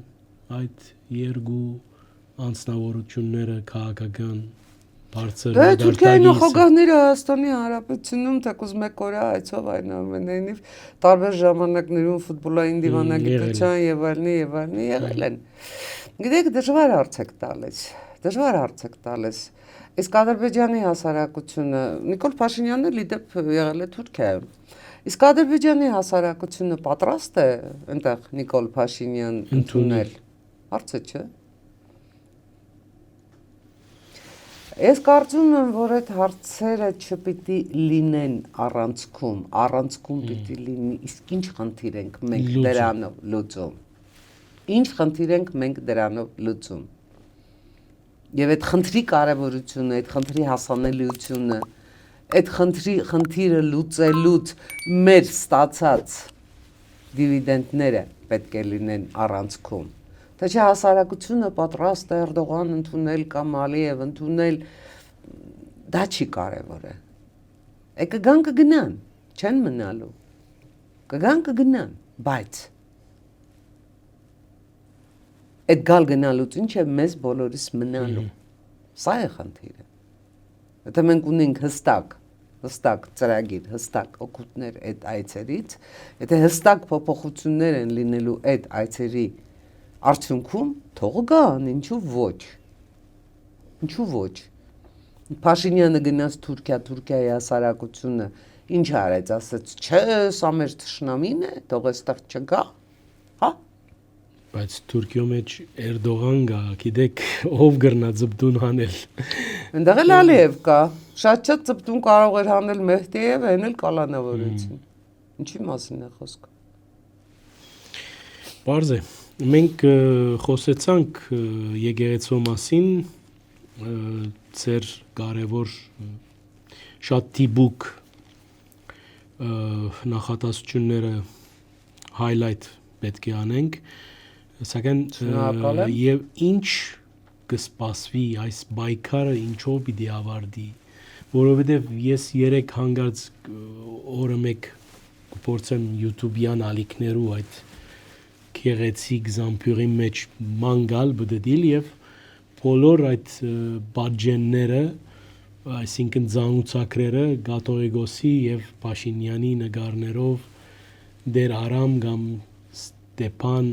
այդ երկու անձնավորությունները քաղաքական բարձր Դե Թուրքիայի նախագահները Հայաստանի Հանրապետությունում թեկուզ մեկ օր այցով այնուամենայնիվ տարբեր ժամանակներում ֆուտբոլային դիվանագիտության եւ այլնի եղել են։ Գիտեք, դժվար հարց եք տալիս։ Իսկ Ադրբեջանի հասարակությունը Նիկոլ Փաշինյանը լիդեպ եղել է Թուրքիայում։ Իսկ Ադրբեջանի հասարակությունը պատրաստ է այնտեղ Նիկոլ Փաշինյան ընդունել։ Հարցը չէ։ Ես կարծում եմ, որ այդ հարցերը չպիտի լինեն առանցքում պիտի լինի, իսկ ինչ խնդիր ենք մենք դրանով լուծում։ Ինչ խնդիր ենք մենք դրանով լուծում։ Եվ այդ խնդրի կարևորությունը, այդ խնդրի հասանելիությունը, այդ խնդիրը լուծելուց մեր ստացած դիվիդենդները պետք է լինեն առանցքում։ Թե չէ հասարակությունը պատրաստ է Էրդողան ընդունել կամ Ալիև ընդունել, դա չի կարևորը։ Կգան կգնան, չեն մնալու։ Կգան կգնան, բայց այդ գալ գնալուց ինչ է մեզ բոլորիս մնալու։ Սա է խնդիրը։ Եթե մենք ունենք հստակ ծրագիր, հստակ օգուտներ այդ այցերից, եթե հստակ փոփոխություններ են լինելու այդ այցերի արդյունքում, թող գան, ինչու ոչ։ Փաշինյանը գնաց Թուրքիայի հասարակությունը ինչ արեց, ասաց, չէ, սա մեր թշնամին է, թող այստեղ չգա, հա։ Բայց Թուրքիո մեջ Էրդողան գա, գիտեք, ով գրնա ձպտուն հանել։ Այնտեղ էլ Ալիև կա, շատ ձպտուն կարող էր հանել Մեհդիև, այն էլ կալանավորեցին։ Ինչի մասին է խոսքը։ Պարզ է, մենք խոսեցանք եկեղեցու մասին, ձեր կարևոր շատ տիպուկ նախատասությունները highlight պետք է անենք, սակայն եւ ինչ կսպասվի այս բայկարը ինչով պիտի ավարտի, որովհետեւ ես երեք հանգած օրը մեկ կփորձեմ YouTube-յան ալիքներու այդ քեղեցիկ զամբյուրի մեջ մանգալ բդդիլ եւ բոլոր այդ բաժենները, այսինքն զանգուցակրերը Գաթողիկոսի եւ Փաշինյանի նկարներով դեր Արամ կամ Ստեփան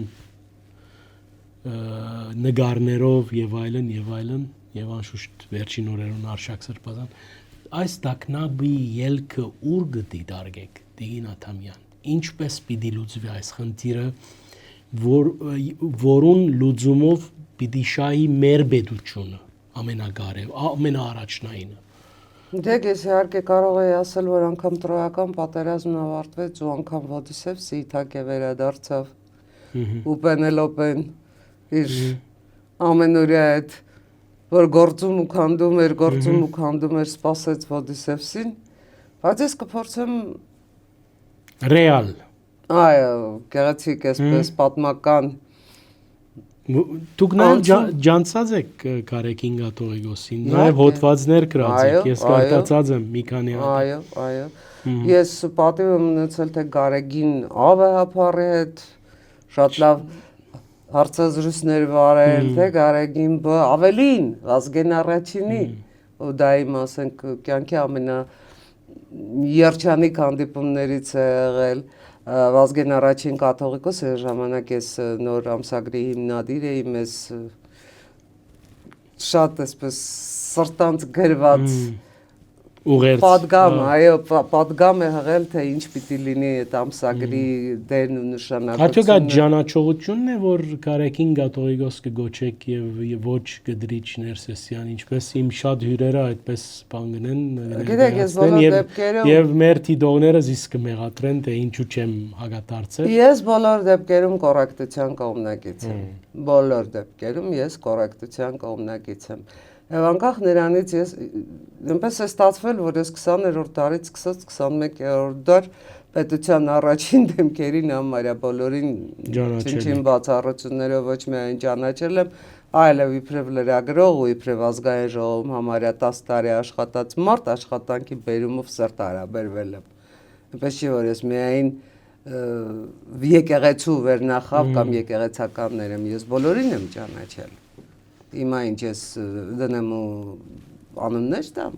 նկարներով եւ այլն եւ անշուշտ վերջին օրերուն Արշակ Սրբազան այս տակնաբի ելքը ուր գտի դարգեք Տիգին Աթամյան ինչպես պիտի լուծվի այս խնդիրը որուն լուծումով պիտի շահի մեր պետությունը ամենաառաջնայինը Դեք ես իհարկե կարող եի ասել որ անգամ տրոյական պատերազմն ավարտվեց ու անգամ Ոդիսևսը Իթակե վերադարձավ ու Պենելոպեն իր ամենօրյա այդ որ գործում ու քանդում էր սպասեց Ոդիսևսին բայց ես կփորձեմ ռեալ այո գեղեցիկ էսպես պատմական Դուք նաև ջանցած եք Կարեկին Գաթողիկոսին, նաև հոդվածներ գրած եք, ես կարդացած եմ մի քանի հատ։ Այո։ Ես պատիվ եմ ունեցել թե Գարեգին Ավեհափարի հետ շատ լավ հարցազրույցներ վարել, թե Գարեգին ավելին Վազգեն Առաջինի, ու դա իմ ասենք կյանքի ամենա երջանիկ հանդիպումներից է եղել Վազգեն Առաջին կաթողիկոս էր ժամանակ ես նոր ամսագրի հիմնադիր էի մեզ շատ այսպես սրտանց գրված Պատգամ, այո, պատգամ է հղել, թե ինչ պիտի լինի այդ ամսագրի դերն ու նշանակությունը։ Հատուկ այդ ճանաչողությունն է, որ Կարեկին Կաթողիկոս կգոչեք եւ ոչ Գդրիչ Ներսեսյան, ինչպես իմ շատ հյուրերը այդպես բան գնեն, Գիտեք, ես բոլոր դեպքերում եւ մեր դիդողները զիս կմեղատրեն, թե ինչու չեմ հագատարցել։ Ես բոլոր դեպքերում կոռեկտության կողմնակից եմ։ Բոլոր դեպքերում ես կոռեկտության կողմնակից եմ։ Եվ անկախ նրանից ես այնպես է ստացվել, որ ես 20-րդ դարից սկսած 21-րդ դար պետության առաջին դեմքերին համարյա բոլորին չնչին բացառություններով ոչ միայն ճանաչել եմ, այլև իբրև լրագրող ու իբրև ազգային ժողովում համարյա 10 տարի աշխատած մարդ աշխատանքի բերումով սերտ հարաբերվել եմ։ Այնպես չի, որ ես միայն եկեղեցու վերնախավ կամ եկեղեցականներ եմ, ես բոլորին եմ ճանաչել։ Հիմա ինչ ես դնեմ ու անուններ տամ։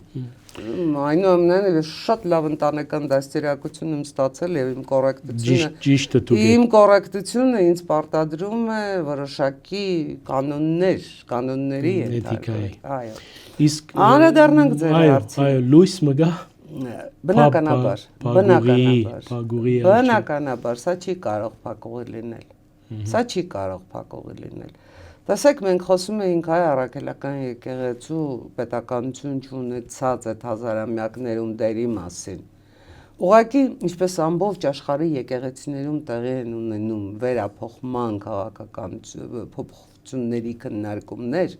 Այնուամենայնիվ ես շատ լավ ընտանեկան դաստիարակություն եմ ստացել եւ իմ կոռեկտությունը ինձ պարտադրում է որոշակի կանոնների էթիկայի։ Այո։ Իսկ անդրադառնանք ձեր հարցին։ Այո, լույս մգա։ Բնականաբար, սա չի կարող փակուղի լինել։ Սա չի կարող փակուղի լինել։ Տեսեք, մենք խոսում էինք հայ առաքելական եկեղեցու պետականություն չունեցած այդ հազարամյակներում դերի մասին։ Ուղղակի, ինչպես ամբողջ աշխարհի եկեղեցիներում տեղի են ունենում վերափոխման քաղաքական փոփոխությունների քննարկումներ,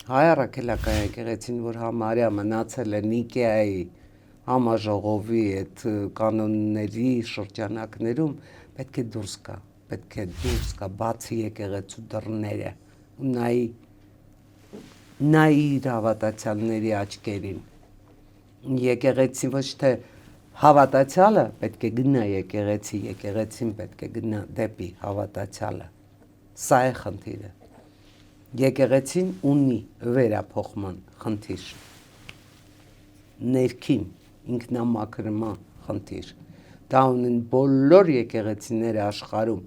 հայ առաքելական եկեղեցին, որ համարյա մնացել է Նիկեայի համաժողովի այդ կանոնների շրջանակներում, պետք է դուրս գա, բացի եկեղեցու դռները ու նայի իր հավատացյալների աչքերին։ Եկեղեցի ոչ թե հավատացյալը պետք է գնա եկեղեցի, եկեղեցին պետք է գնա դեպի հավատացյալը։ Սա է խնդիրը։ Եկեղեցին ունի վերափոխման խնդիր։ Ներքին ինքնամաքրման խնդիր։ Դա ունեն բոլոր եկեղեցիները աշխարհում։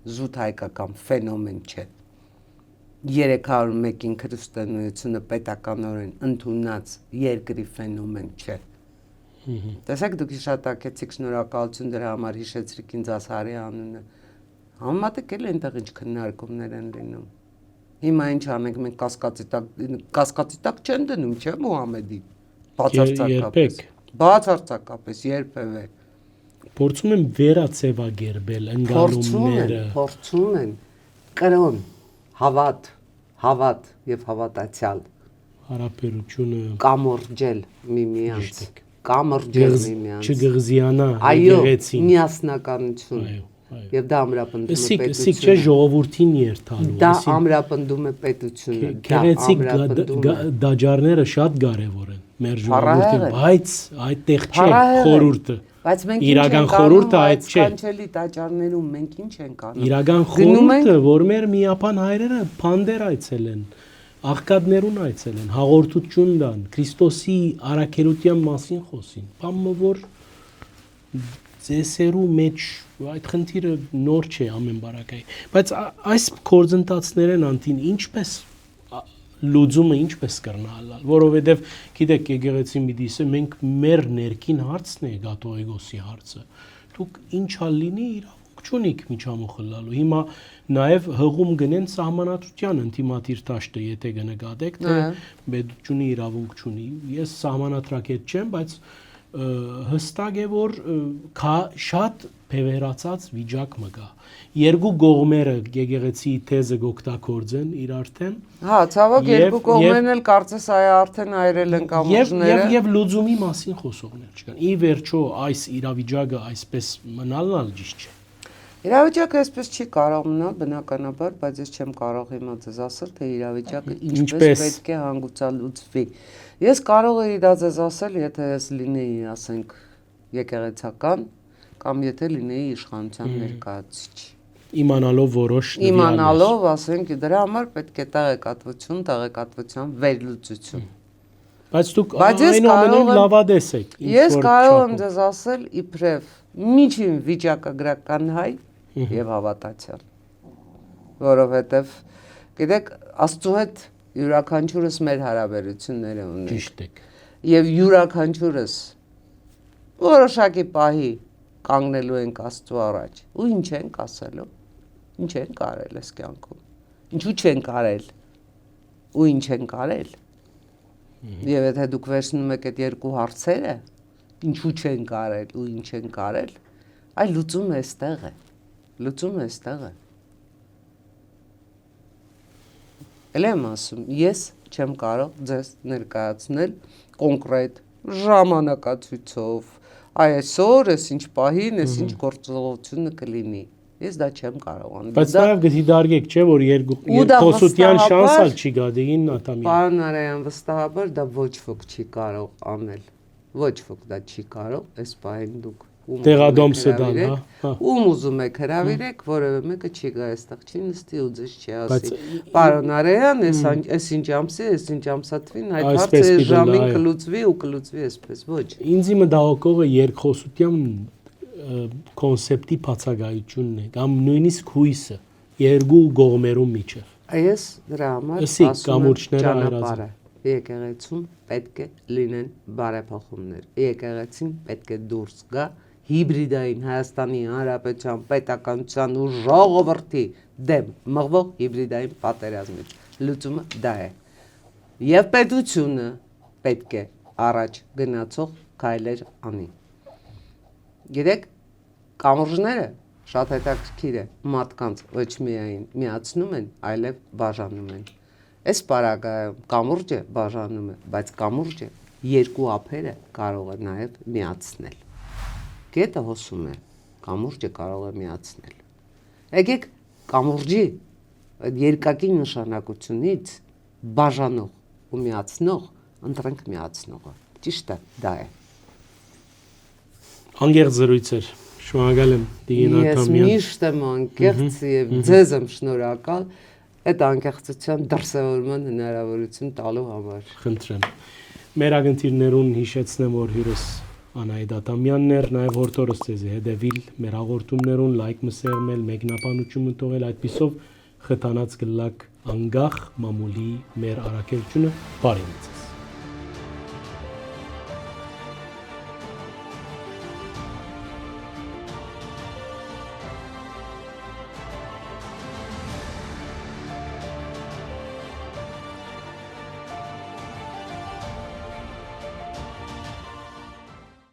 Զուտ հայկական ֆենոմեն չէ։ 301-ին քրիստոնեությունը պետականորեն ընդունած երկրի ֆենոմեն չէ։ Տեսեք, դուք հիշատակեցիք, շնորհակալություն դրա համար հիշեցրիք ինձ Ասարի անունը։ Համեմատեք էլ այնտեղ ինչ քննարկումներ են լինում։ Հիմա ինչ անենք, մենք կասկածի տակ չեն դնում, չէ՞ Մուհամեդի։ Բացարձակապես երբևէ։ Փորձում են վերացեվագերբել ընկալումները։ Փորձում են կրոն, հավատ եւ հավատացյալ հարաբերությունը կամորջել միմյանց, չգղզիանա եկեղեցին, միասնականություն։ Եվ դա ամրապնդում է պետությունը։ Սիկ չէ ժողովրդին երթալու։ Դա ամրապնդում է պետությունը։ Գեղեցիկ դաջարները շատ կարևոր են մեր ժողովրդին, բայց այդտեղ չէ խորհուրդը։ Բայց մենք իրական խորհուրդը այդ չէ։ Կանչելի տաճարներում մենք ինչ ենք անում։ Իրական խորհուրդը, որ մեր միապան հայրերը փանդեր այցելեն, աղքատներուն այցելեն, հաղորդություն տան, Քրիստոսի առաքելության մասին խոսին։ Բամը որ ծեսերու մեջ այդ խնդիրը նոր չէ ամեն բարակայի։ Բայց այս կորձընթացներն անտին ինչպես լուծումը ինչպես կրնալալ, որովհետև գիտեք եկեղեցին միտիսը մենք մեր ներքին հարցն է Կաթողիկոսի հարցը։ Դուք ինչա լինի իրավունք չունիք միջամուխը լալու։ Հիմա նաև հղում գնեն սահմանադրության ինտիմատիր դաշտը, եթե կնկատեք, թե պետությունը իրավունք չունի։ Ես սահմանադրակետ չեմ, բայց հստակ է որ շատ փևերացած վիճակ մը կա։ Երկու կողմերը եկեղեցի թեզը գոկտակորձեն իրար թեմ։ Հա, ցավոք երկու կողմերն էլ կարծես այ արդեն այրել են կամուրջները։ Եվ լուծումի մասին խոսողներ չկան։ Ի վերջո այս իրավիճակը այսպես մնալն ճիշտ չէ։ Իրավիճակը այսպես չի կարող մնալ բնականաբար, բայց ես չեմ կարող հիմա ձեզ ասել, թե իրավիճակը ինչպես պետք է հանգուցալուծվի։ Ես կարող էի դա ձեզ ասել, եթե ես լինեի, ասենք, եկեղեցական կամ եթե լինեի իշխանության ներկայացուցիչ։ Իմանալով որոշ Իմանալով, ասենք, դրա համար պետք է տեղեկատվության վերլուծություն։ Բայց դուք այնուամենայնիվ լավադես եք։ Ես կարող եմ ձեզ ասել իբրև միջին վիճակագրական հայ եւ հավատացյալ, որովհետեւ գիտեք Աստծո հետ յուրաքանչյուրս մեր հարաբերությունները ունենք։ Ճիշտ եք։ եւ յուրաքանչյուրս որոշակի պահի կանգնելու ենք Աստծո առաջ ու ինչ ենք ասելու, ինչ ենք արել այս կյանքում, ինչու չենք արել ու ինչ ենք արել։ Եվ եթե դուք վերցնում եք այդ երկու հարցերը, ինչու չենք արել ու ինչ ենք արել, այ լուծումը այստեղ է, լուծումը այստեղ է։ Էլ եմ ասում, ես չեմ կարող ձեզ ներկայացնել կոնկրետ ժամանակացույցով, այսօր էս ինչ պահին, էս ինչ գործողությունը կլինի։ Ես դա չեմ կարող անել։ Բայց նաև գիտիդարգեք, չէ՞ որ երկխոսության շանսալ չի գա դին Ատամյան։ Պարոն Արայան, վստահաբար դա ոչ ոք չի կարող անել։ Ոչ ոք դա չի կարող, այս պահին դուք տեղադոմսը դան, հա։ Ում ուզում եք հրավիրեք, որևէ մեկը չի գա այստեղ, չի նստի ու ձեզ չի ասի։ Պարոն Արայան, այս ինչ ամսի, այս ինչ ամսաթվին, այդ հարցը ժամին կլուծվի ու կլուծվի այսպես, ոչ։ Ինձ իմը դահոկողը երկխոսության կոնցեպտի բացակայությունն է, կամ նույնիսկ հույսը երկու կողմերում միջև։ Այս դրա համար ասում եմ ճանապարհը։ Եկեղեցում պետք է լինեն բարեփոխումներ։ Եկեղեցին պետք է դուրս գա հիբրիդային Հայաստանի Հանրապետության պետականության ու ժողովրդի դեմ մղվող հիբրիդային պատերազմից։ Լուծումը դա է։ Եվ պետությունը պետք է առաջ գնացող քայլեր անի։ Գիտեք, կամուրջները շատ հետաքրքիր է, մարդկանց ոչ միայն միացնում են, այլև բաժանում են։ Այս պարագայում կամուրջը բաժանում է, բայց կամուրջը երկու ափերը կարող է նաև միացնել։ Գետը հոսում է, կամուրջը կարող է միացնել։ Եկեք կամուրջի այդ երկակի նշանակությունից բաժանող ու միացնող ընտրենք միացնողը։ Ճիշտ է, դա է։ Անկեղծ զրույց էր։ Շնորհակալ եմ Տիկին Աթամյան։ Ես միշտ եմ անկեղծ եւ ձեզ եմ շնորհակալ այդ անկեղծության դրսևորման հնարավորություն տալու համար։ Խնդրեմ։ Մեր ակնթիրներուն հիշեցնեմ, որ հյուրս Անահիտ Աթամյանն էր, նաև հորդորս ձեզի հետևիլ մեր հաղորդումներուն, լայք մսեղմել, մեկնաբանություն մտողել, այդպիսով խթանած գլակ անգախ մամուլի մեր առաքելությունը բարի մեծ։